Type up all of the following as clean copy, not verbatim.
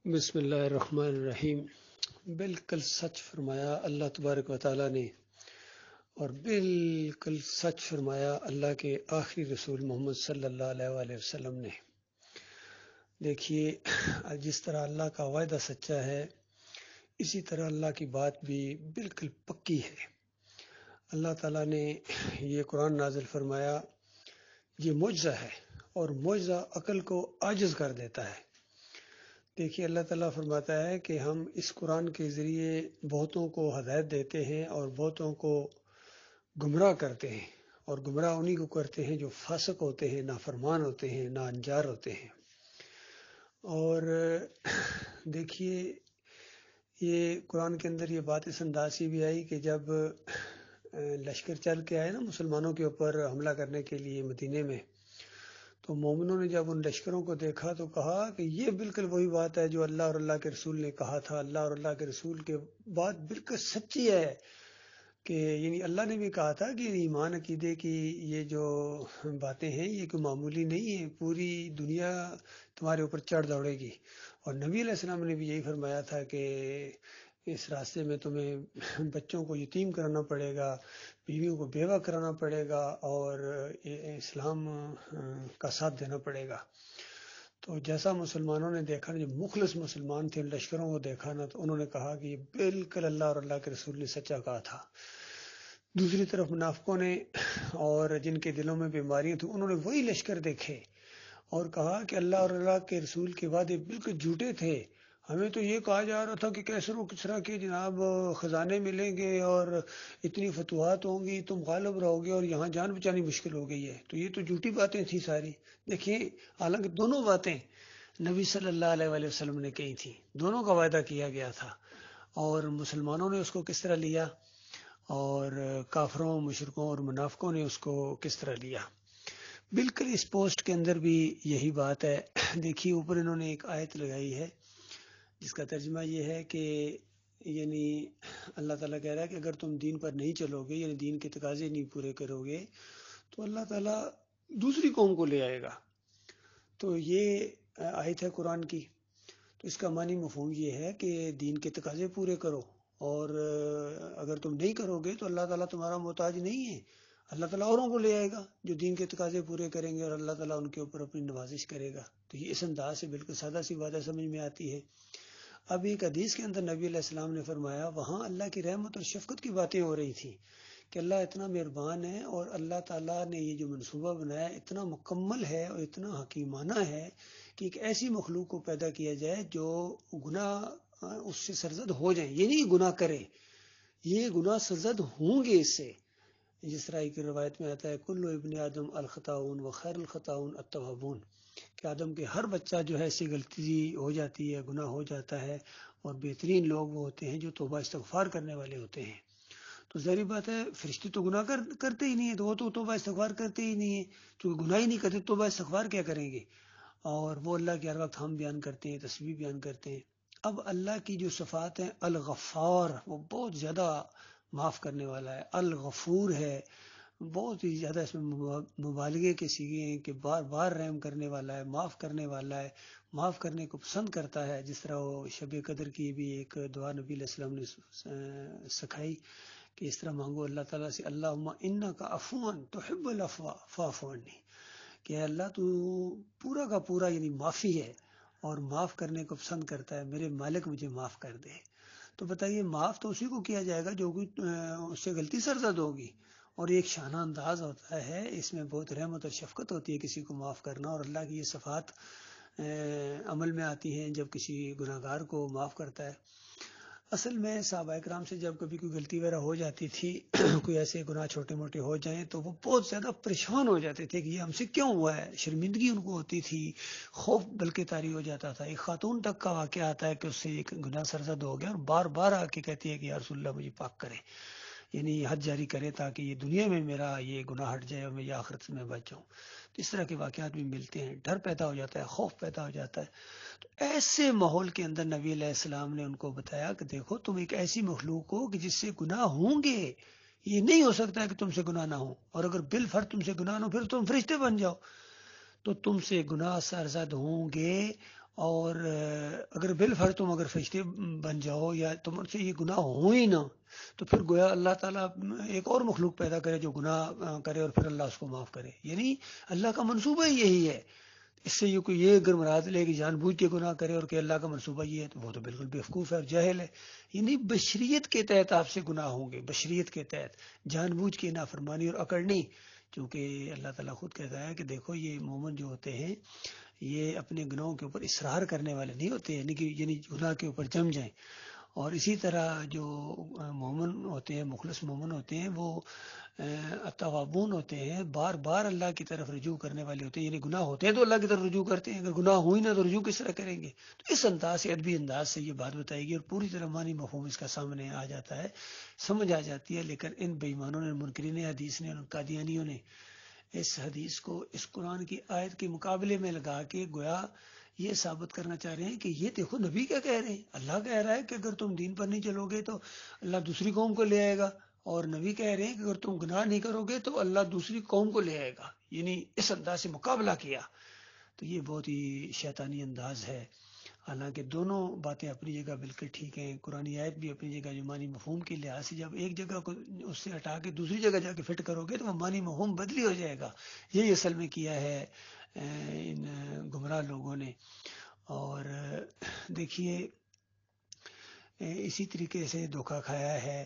بسم اللہ الرحمن الرحیم۔ بالکل سچ فرمایا اللہ تبارک و تعالیٰ نے، اور بالکل سچ فرمایا اللہ کے آخری رسول محمد صلی اللہ علیہ وآلہ وسلم نے۔ دیکھیے، جس طرح اللہ کا وعدہ سچا ہے، اسی طرح اللہ کی بات بھی بالکل پکی ہے۔ اللہ تعالیٰ نے یہ قرآن نازل فرمایا، یہ معجزہ ہے، اور معجزہ عقل کو عاجز کر دیتا ہے۔ دیکھیے، اللہ تعالیٰ فرماتا ہے کہ ہم اس قرآن کے ذریعے بہتوں کو ہدایت دیتے ہیں اور بہتوں کو گمراہ کرتے ہیں، اور گمراہ انہی کو کرتے ہیں جو فاسق ہوتے ہیں، نافرمان ہوتے ہیں، ناانجار ہوتے ہیں۔ اور دیکھیے، یہ قرآن کے اندر یہ بات اس انداز سے بھی آئی کہ جب لشکر چل کے آئے نا مسلمانوں کے اوپر حملہ کرنے کے لیے مدینے میں، تو مومنوں نے جب ان لشکروں کو دیکھا تو کہا کہ یہ بالکل وہی بات ہے جو اللہ اور اللہ کے رسول نے کہا تھا۔ اللہ اور اللہ کے رسول کے بات بالکل سچی ہے، کہ یعنی اللہ نے بھی کہا تھا کہ ایمان عقیدے کی یہ جو باتیں ہیں یہ کوئی معمولی نہیں ہے، پوری دنیا تمہارے اوپر چڑھ دوڑے گی۔ اور نبی علیہ السلام نے بھی یہی فرمایا تھا کہ اس راستے میں تمہیں بچوں کو یتیم کرانا پڑے گا، بیویوں کو بیوہ کرانا پڑے گا، اور اسلام کا ساتھ دینا پڑے گا۔ تو جیسا مسلمانوں نے دیکھا، جو مخلص مسلمان تھے، ان لشکروں کو دیکھا نا، تو انہوں نے کہا کہ یہ بالکل اللہ اور اللہ کے رسول نے سچا کہا تھا۔ دوسری طرف منافقوں نے اور جن کے دلوں میں بیماریاں تھیں، انہوں نے وہی لشکر دیکھے اور کہا کہ اللہ اور اللہ کے رسول کے وعدے بالکل جھوٹے تھے۔ ہمیں تو یہ کہا جا رہا تھا کہ کیسر و کسریٰ کے جناب خزانے ملیں گے اور اتنی فتوحات ہوں گی، تم غالب رہو گے، اور یہاں جان بچانی مشکل ہو گئی ہے۔ تو یہ تو جھوٹی باتیں تھیں ساری۔ دیکھیں، حالانکہ دونوں باتیں نبی صلی اللہ علیہ وآلہ وسلم نے کہی تھیں، دونوں کا وعدہ کیا گیا تھا، اور مسلمانوں نے اس کو کس طرح لیا، اور کافروں، مشرکوں اور منافقوں نے اس کو کس طرح لیا۔ بالکل اس پوسٹ کے اندر بھی یہی بات ہے۔ دیکھیے، اوپر انہوں نے ایک آیت لگائی ہے جس کا ترجمہ یہ ہے کہ یعنی اللہ تعالیٰ کہہ رہا ہے کہ اگر تم دین پر نہیں چلو گے، یعنی دین کے تقاضے نہیں پورے کرو گے، تو اللہ تعالیٰ دوسری قوم کو لے آئے گا۔ تو یہ آیت ہے قرآن کی۔ تو اس کا معنی مفہوم یہ ہے کہ دین کے تقاضے پورے کرو، اور اگر تم نہیں کرو گے تو اللہ تعالیٰ تمہارا محتاج نہیں ہے، اللہ تعالیٰ اوروں کو لے آئے گا جو دین کے تقاضے پورے کریں گے، اور اللہ تعالیٰ ان کے اوپر اپنی نوازش کرے گا۔ تو یہ اس انداز سے بالکل سادہ سی بات سمجھ میں آتی ہے۔ اب ایک حدیث کے اندر نبی علیہ السلام نے فرمایا، وہاں اللہ کی رحمت اور شفقت کی باتیں ہو رہی تھیں کہ اللہ اتنا مہربان ہے، اور اللہ تعالیٰ نے یہ جو منصوبہ بنایا اتنا مکمل ہے اور اتنا حکیمانہ ہے کہ ایک ایسی مخلوق کو پیدا کیا جائے جو گناہ اس سے سرزد ہو جائیں، یہ نہیں گناہ کرے، یہ گناہ سرزد ہوں گے اس سے۔ جس طرح ایک روایت میں آتا ہے، کل ابن آدم الخطاؤن و خیر الخطاؤن التوابون، کہ آدم کے ہر بچہ جو ہے ایسی غلطی ہو جاتی ہے، گناہ ہو جاتا ہے، اور بہترین لوگ وہ ہوتے ہیں جو توبہ استغفار کرنے والے ہوتے ہیں۔ تو ظاہری بات ہے، فرشتے تو گناہ کرتے ہی نہیں ہیں، تو وہ تو توبہ استغفار کرتے ہی نہیں ہیں، چونکہ گناہ ہی نہیں کرتے، توبہ استغفار کیا کریں گے؟ اور وہ اللہ کے ہر وقت ہم بیان کرتے ہیں، تسبیح بیان کرتے ہیں۔ اب اللہ کی جو صفات ہیں، الغفار، وہ بہت زیادہ معاف کرنے والا ہے، الغفور ہے، بہت ہی زیادہ اس میں مبالغے کے صیغے ہیں کہ بار بار رحم کرنے والا ہے، معاف کرنے والا ہے، معاف کرنے کو پسند کرتا ہے۔ جس طرح وہ شب قدر کی بھی ایک دعا نبی علیہ السلام نے سکھائی کہ اس طرح مانگو اللہ تعالیٰ سے، اللہم انکا عفو تحب العفو فاعف عنی، کہ اللہ تو پورا کا پورا یعنی معافی ہے اور معاف کرنے کو پسند کرتا ہے، میرے مالک مجھے معاف کر دے۔ تو بتائیے، معاف تو اسی کو کیا جائے گا جو کوئی اس سے غلطی سرزد ہوگی، اور ایک شانہ انداز ہوتا ہے، اس میں بہت رحمت اور شفقت ہوتی ہے کسی کو معاف کرنا، اور اللہ کی یہ صفات عمل میں آتی ہیں جب کسی گناہ گار کو معاف کرتا ہے۔ اصل میں صحابہ کرام سے جب کبھی کوئی غلطی وغیرہ ہو جاتی تھی، کوئی ایسے گناہ چھوٹے موٹے ہو جائیں، تو وہ بہت زیادہ پریشان ہو جاتے تھے کہ یہ ہم سے کیوں ہوا ہے، شرمندگی ان کو ہوتی تھی، خوف بلکہ طاری ہو جاتا تھا۔ ایک خاتون تک کا واقعہ آتا ہے کہ اس سے ایک گناہ سرزد ہو گیا، اور بار بار آ کے کہتی ہے کہ یا رسول اللہ مجھے پاک کرے، یعنی حد جاری کرے تاکہ یہ دنیا میں میرا یہ گناہ ہٹ جائے اور میں یہ آخرت میں بچ جاؤں۔ تو اس طرح کے واقعات بھی ملتے ہیں، ڈر پیدا ہو جاتا ہے، خوف پیدا ہو جاتا ہے۔ تو ایسے ماحول کے اندر نبی علیہ السلام نے ان کو بتایا کہ دیکھو، تم ایک ایسی مخلوق ہو کہ جس سے گناہ ہوں گے، یہ نہیں ہو سکتا کہ تم سے گناہ نہ ہو، اور اگر بالفرض تم سے گناہ نہ ہو پھر تم فرشتے بن جاؤ، تو تم سے گناہ سرزد ہوں گے، اور اگر بالفرض تم اگر فرشتے بن جاؤ یا تم سے یہ گناہ ہو ہی نہ، تو پھر گویا اللہ تعالیٰ ایک اور مخلوق پیدا کرے جو گناہ کرے اور پھر اللہ اس کو معاف کرے. یعنی اللہ کا منصوبہ ہی یہی ہے. اس سے یہ کوئی یہ اگر مراد لے کہ جان بوجھ کے گناہ کرے اور کہ اللہ کا منصوبہ یہ ہے، تو وہ تو بالکل بیوقوف ہے اور جاہل ہے. یعنی بشریت کے تحت آپ سے گناہ ہوں گے، بشریت کے تحت، جان بوجھ کے نافرمانی اور اکڑ نہیں. کیونکہ اللہ تعالیٰ خود کہتا ہے کہ دیکھو یہ مومن جو ہوتے ہیں یہ اپنے گناہوں کے اوپر اصرار کرنے والے نہیں ہوتے، یعنی گناہ کے اوپر جم جائیں. اور اسی طرح جو مومن ہوتے ہیں، مخلص مومن ہوتے ہیں، وہ توابون ہوتے ہیں، بار بار اللہ کی طرف رجوع کرنے والے ہوتے ہیں. یعنی گناہ ہوتے ہیں تو اللہ کی طرف رجوع کرتے ہیں، اگر گناہ ہوئی نہ تو رجوع کس طرح کریں گے؟ تو اس انداز سے، ادبی انداز سے یہ بات بتائی گی اور پوری طرح معنی مفہوم اس کا سامنے آ جاتا ہے، سمجھ آ جاتی ہے. لیکن ان بے ایمانوں نے، منکرین حدیث نے، ان قادیانیوں نے اس حدیث کو اس قرآن کی آیت کے مقابلے میں لگا کے گویا یہ ثابت کرنا چاہ رہے ہیں کہ یہ دیکھو نبی کیا کہہ رہے ہیں. اللہ کہہ رہا ہے کہ اگر تم دین پر نہیں چلو گے تو اللہ دوسری قوم کو لے آئے گا، اور نبی کہہ رہے ہیں کہ اگر تم گناہ نہیں کرو گے تو اللہ دوسری قوم کو لے آئے گا. یعنی اس انداز سے مقابلہ کیا. تو یہ بہت ہی شیطانی انداز ہے. حالانکہ دونوں باتیں اپنی جگہ بالکل ٹھیک ہیں. قرآن آیت بھی اپنی جگہ جو معنی مفہوم کے لحاظ سے جب ایک جگہ کو اس سے ہٹا کے دوسری جگہ جا کے فٹ کرو گے تو وہ معنی مفہوم بدلی ہو جائے گا. یہی اصل میں کیا ہے ان گمراہ لوگوں نے. اور دیکھیے اسی طریقے سے دھوکہ کھایا ہے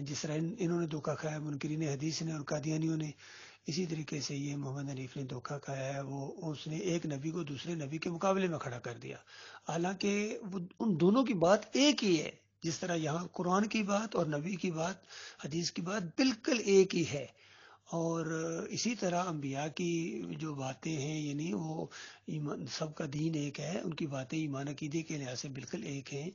جس طرح انہوں نے دھوکہ کھایا منکرین حدیث نے اور قادیانیوں نے، اسی طریقے سے یہ محمد حنیف نے دھوکہ کھایا ہے. اس نے ایک نبی کو دوسرے نبی کے مقابلے میں کھڑا کر دیا، حالانکہ ان دونوں کی بات ایک ہی ہے. جس طرح یہاں قرآن کی بات اور نبی کی بات، حدیث کی بات بالکل ایک ہی ہے. اور اسی طرح انبیاء کی جو باتیں ہیں، یعنی وہ سب کا دین ایک ہے، ان کی باتیں ایمان عقیدے کے لحاظ سے بالکل ایک ہیں.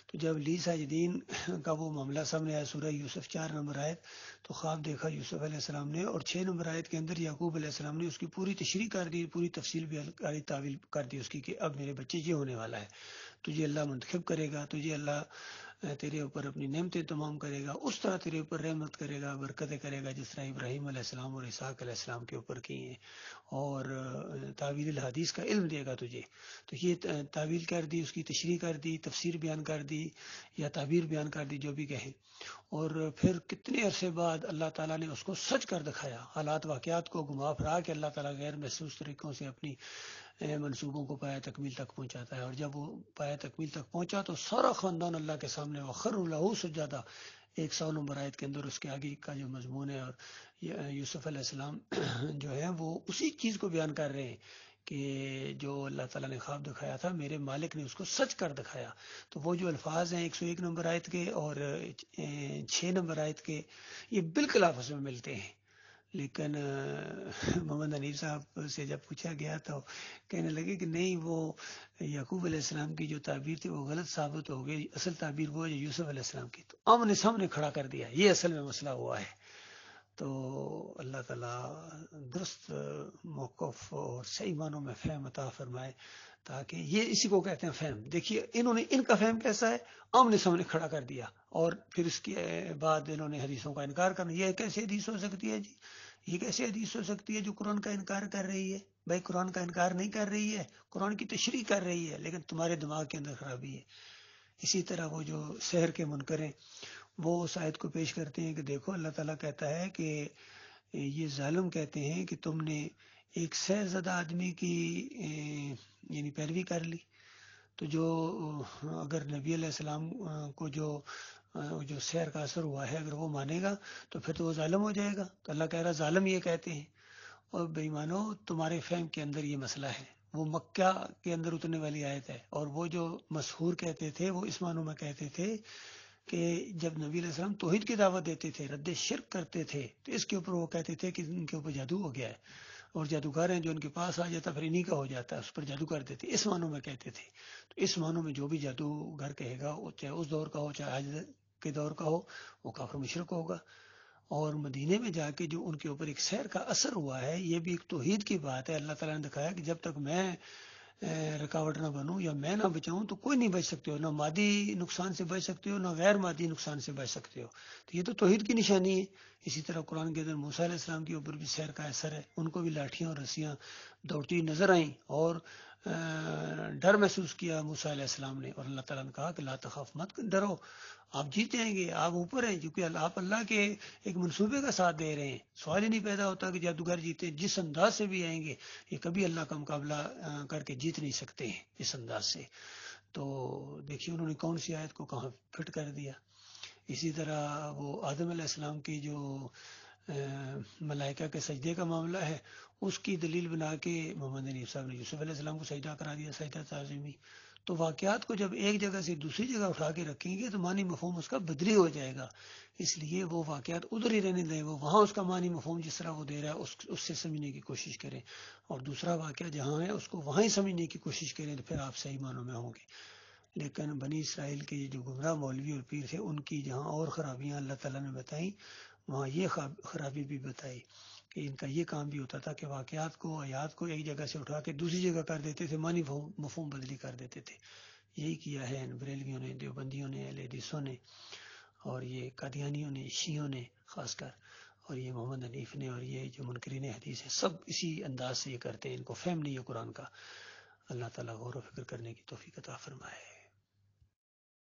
تو جب لی ساجدین کا وہ معاملہ سامنے آیا سورہ یوسف 4 نمبر آیت، تو خواب دیکھا یوسف علیہ السلام نے، اور 6 نمبر آیت کے اندر یعقوب علیہ السلام نے اس کی پوری تشریح کر دی، پوری تفصیل بیان تعویل کر دی اس کی کہ اب میرے بچے یہ ہونے والا ہے، تجھے اللہ منتخب کرے گا، تجھے اللہ تیرے اوپر اپنی نعمتیں تمام کرے گا، اس طرح تیرے اوپر رحمت کرے گا، برکتیں کرے گا جس طرح ابراہیم علیہ السلام اور اسحاق علیہ السلام کے اوپر کی ہیں. اور تعویل الحدیث کا علم دے گا تجھے. تو یہ تعویل کر دی، اس کی تشریح کر دی، تفسیر بیان کر دی یا تعبیر بیان کر دی، جو بھی کہیں. اور پھر کتنے عرصے بعد اللہ تعالیٰ نے اس کو سچ کر دکھایا. حالات واقعات کو گھما پھرا کے اللہ تعالیٰ غیر محسوس طریقوں سے اپنی منصوبوں کو پایا تکمیل تک پہنچاتا ہے. اور جب وہ پایا تکمیل تک پہنچا تو سارا خاندان اللہ کے سامنے وخر لہو سجدہ، 100 نمبر آیت کے اندر اس کے آگے کا جو مضمون ہے. اور یوسف علیہ السلام جو ہے وہ اسی چیز کو بیان کر رہے ہیں کہ جو اللہ تعالیٰ نے خواب دکھایا تھا، میرے مالک نے اس کو سچ کر دکھایا. تو وہ جو الفاظ ہیں 101 نمبر آیت کے اور 6 نمبر آیت کے، یہ بالکل آپس میں ملتے ہیں. لیکن محمد حنیف صاحب سے جب پوچھا گیا تو کہنے لگے کہ نہیں، وہ یعقوب علیہ السلام کی جو تعبیر تھی وہ غلط ثابت ہو گئی، اصل تعبیر وہ ہے جو یوسف علیہ السلام کی. تو آمنے سامنے کھڑا کر دیا، یہ اصل میں مسئلہ ہوا ہے. تو اللہ تعالیٰ درست موقف اور صحیح معنوں میں فہم عطا فرمائے، تاکہ یہ اسی کو کہتے ہیں فہم. دیکھیے انہوں نے، ان کا فہم کیسا ہے، آمنے سامنے کھڑا کر دیا، اور پھر اس کے بعد انہوں نے حدیثوں کا انکار کرنا. یہ کیسے حدیث ہو سکتی ہے جی؟ یہ کیسے حدیث ہو سکتی ہے جو قرآن کا انکار کر رہی ہے؟ بھائی قرآن کا انکار نہیں کر رہی ہے، قرآن کی تشریح کر رہی ہے، لیکن تمہارے دماغ کے اندر خرابی ہے. اسی طرح وہ جو سحر کے منکر ہیں، وہ اس آیت کو پیش کرتے ہیں کہ دیکھو اللہ تعالیٰ کہتا ہے کہ یہ ظالم کہتے ہیں کہ تم نے ایک سحر زدہ آدمی کی یعنی پیروی کر لی. تو جو اگر نبی علیہ السلام کو جو سحر کا اثر ہوا ہے اگر وہ مانے گا تو پھر تو وہ ظالم ہو جائے گا. تو اللہ کہہ رہا ظالم یہ کہتے ہیں. اور بے ایمانو، تمہارے فہم کے اندر یہ مسئلہ ہے. وہ مکہ کے اندر اترنے والی آیت ہے. اور وہ جو مسحور کہتے تھے وہ اس معنوں میں کہتے تھے کہ جب نبی علیہ السلام توحید کی دعوت دیتے تھے، رد شرک کرتے تھے، تو اس کے اوپر وہ کہتے تھے کہ ان کے اوپر جادو ہو گیا ہے، اور جادوگر ہیں جو ان کے پاس آ جاتا پھر انہی کا ہو جاتا ہے، اس پر جادو کر دیتے. اس معنوں میں کہتے تھے. تو اس معنوں میں جو بھی جادوگر کہے گا، چاہے اس دور کا ہو چاہے آج کے دور کا ہو، وہ کافر مشرک ہوگا. اور مدینے میں جا کے جو ان کے اوپر ایک سحر کا اثر ہوا ہے، یہ بھی ایک توحید کی بات ہے. اللہ تعالیٰ نے دکھایا کہ جب تک میں رکاوٹ نہ بنوں یا میں نہ بچاؤں تو کوئی نہیں بچ سکتے ہو. نہ مادی نقصان سے بچ سکتے ہو، نہ غیر مادی نقصان سے بچ سکتے ہو. تو یہ تو توحید کی نشانی ہے. اسی طرح قرآن کے اندر موسیٰ علیہ السلام کے اوپر بھی سحر کا اثر ہے. ان کو بھی لاٹھیاں اور رسیاں دوڑتی نظر آئیں، اور ڈر محسوس کیا موسیٰ علیہ السلام نے، اور اللہ تعالیٰ نے کہا کہ لا تخف، مت ڈرو، آپ جیت جائیں گے، آپ اوپر ہیں، کیونکہ آپ اللہ کے ایک منصوبے کا ساتھ دے رہے ہیں۔ سوال ہی نہیں پیدا ہوتا کہ جادوگر جیتے، جس انداز سے بھی آئیں گے یہ کبھی اللہ کا مقابلہ کر کے جیت نہیں سکتے ہیں اس انداز سے۔ تو دیکھیے انہوں نے کون سی آیت کو کہاں فٹ کر دیا۔ اسی طرح وہ آدم علیہ السلام کی جو ملائکہ کے سجدے کا معاملہ ہے، اس کی دلیل بنا کے محمد حنیف صاحب نے یوسف علیہ السلام کو سجدہ کرا دیا، سجدہ تعظیمی۔ تو واقعات کو جب ایک جگہ سے دوسری جگہ اٹھا کے رکھیں گے تو معنی مفہوم اس کا بدلی ہو جائے گا، اس لیے وہ واقعات ادھر ہی رہنے دیں، وہ وہاں اس کا معنی مفہوم جس طرح وہ دے رہا ہے اس سے سمجھنے کی کوشش کریں، اور دوسرا واقعہ جہاں ہے اس کو وہاں ہی سمجھنے کی کوشش کریں، تو پھر آپ صحیح معنوں میں ہوں گے۔ لیکن بنی اسرائیل کے جو گمراہ مولوی اور پیر تھے، ان کی جہاں اور خرابیاں اللہ تعالیٰ نے بتائیں، وہاں یہ خرابی بھی بتائی کہ ان کا یہ کام بھی ہوتا تھا کہ واقعات کو، آیات کو ایک جگہ سے اٹھا کے دوسری جگہ کر دیتے تھے، معنی مفہوم بدلی کر دیتے تھے۔ یہی کیا ہے بریلویوں نے، دیوبندیوں نے، اہل حدیثوں نے، اور یہ قادیانیوں نے، شیعوں نے خاص کر، اور یہ محمد حنیف نے، اور یہ جو منکرین حدیث ہیں، سب اسی انداز سے یہ کرتے ہیں، ان کو فہم نہیں ہے قرآن کا۔ اللہ تعالیٰ غور و فکر کرنے کی توفیق عطا فرمائے۔